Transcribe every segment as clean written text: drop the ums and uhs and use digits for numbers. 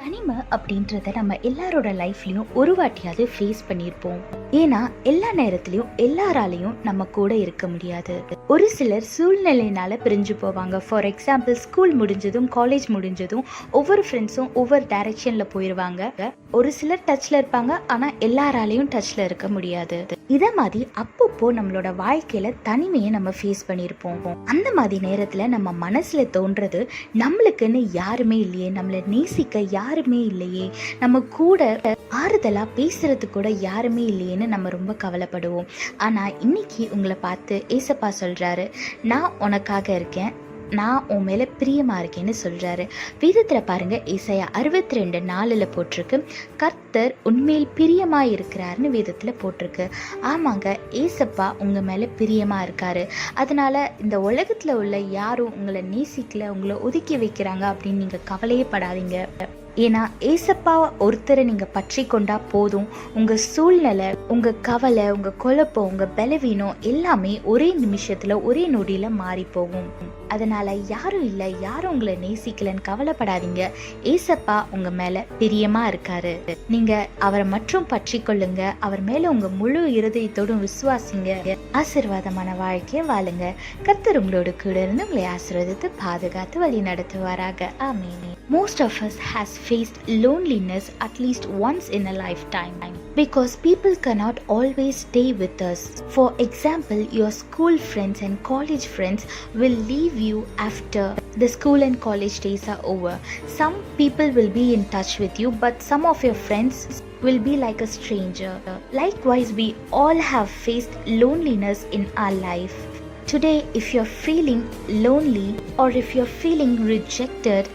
தனிமை அப்படின்றத நம்ம எல்லாரோட லைஃப்லயும் ஒரு வாட்டியாவது ஃபேஸ் பண்ணியிருப்போம். ஏன்னா எல்லா நேரத்திலயும் எல்லாராலையும் நம்ம கூட இருக்க முடியாது. ஒரு சிலர் சூழ்நிலையினால பிரிஞ்சு போவாங்க. ஃபார் எக்ஸாம்பிள், ஸ்கூல் முடிஞ்சதும் காலேஜ் முடிஞ்சதும் ஒவ்வொரு ஃப்ரெண்ட்ஸும் ஒவ்வொரு டைரக்ஷன்ல போயிடுவாங்க. ஒரு சிலர் டச்ல இருப்பாங்க, ஆனா எல்லாராலையும் டச்ல இருக்க முடியாது. இத மாதிரி அப்பப்போ நம்மளோட வாழ்க்கையில தனிமையை நம்ம ஃபேஸ் பண்ணியிருப்போம். அந்த மாதிரி நேரத்துல நம்ம மனசுல தோன்றது, நம்மளுக்குன்னு யாருமே இல்லையே, நம்மளை நேசிக்க யாருமே இல்லையே, நம்ம கூட ஆறுதலா பேசுறது கூட யாருமே இல்லையேன்னு நம்ம ரொம்ப கவலைப்படுவோம். ஆனா இன்னைக்கு உங்களை பார்த்து ஏசப்பா சொல்றாரு, நான் உனக்காக இருக்கேன், நான் உன் மேல பிரியமா இருக்கேன்னு சொல்றாரு. வேதத்துல பாருங்க, ஏசாயா 62:4 போட்டிருக்கு, கர்த்தர் உண்மையில் பிரியமா இருக்கிறாருன்னு வேதத்துல போட்டிருக்கு. ஆமாங்க, ஏசப்பா உங்க மேல பிரியமா இருக்காரு. அதனால இந்த உலகத்துல உள்ள யாரும் உங்களை நேசிக்கல, உங்களை ஒதுக்கி வைக்கிறாங்க அப்படின்னு நீங்க கவலையே படாதீங்க. ஏன்னா ஏசப்பா ஒருத்தரை நீங்க பற்றி கொண்டா போதும், உங்க சூழ்நிலை, உங்க கவலை, உங்க குழப்பம், உங்க பலவீனம் எல்லாமே ஒரே நிமிஷத்துல ஒரே நொடியில மாறி போகும். அதனால யாரும் இல்லை, யாரும் உங்களை நேசிக்கலன்னு கவலைப்படாதீங்க. ஏசப்பா உங்க மேல பிரியமா இருக்காரு. நீங்க அவரை மட்டும் பற்றி கொள்ளுங்க, அவர் மேல உங்க முழு இருதயத்தோடும் விசுவாசிங்க. ஆசீர்வாதமான வாழ்க்கையை வாழுங்க. கர்த்தர் உங்களோட கூட இருந்து உங்களை ஆசீர்வதித்து பாதுகாத்து வழி நடத்துவாராக. ஆமென். Most of us has faced loneliness at least once in a lifetime, because people cannot always stay with us. For example, your school friends and college friends will leave you after the school and college days are over. Some people will be in touch with you, but some of your friends will be like a stranger. Likewise, we all have faced loneliness in our life. Today, if you're feeling lonely, or if you're feeling rejected,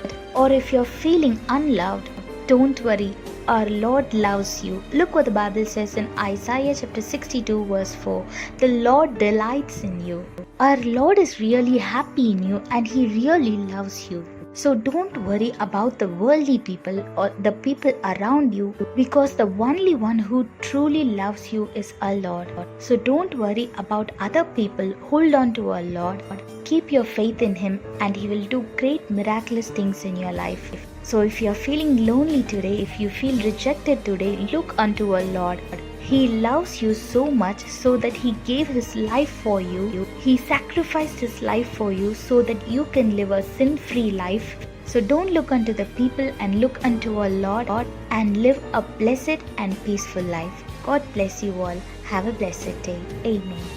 or if you're feeling unloved, don't worry. Our Lord loves you. Look what the Bible says in Isaiah chapter 62 verse 4. The Lord delights in you. Our Lord is really happy in you, and He really loves you. So don't worry about the worldly people or the people around you, because the only one who truly loves you is our Lord. So don't worry about other people. Hold on to our Lord. Keep your faith in Him, and He will do great miraculous things in your life. So if you are feeling lonely today, if you feel rejected today, look unto our Lord. He loves you so much, so that He gave His life for you. He sacrificed His life for you so that you can live a sin-free life. So don't look unto the people, and look unto our Lord, and live a blessed and peaceful life. God bless you all. Have a blessed day. Amen.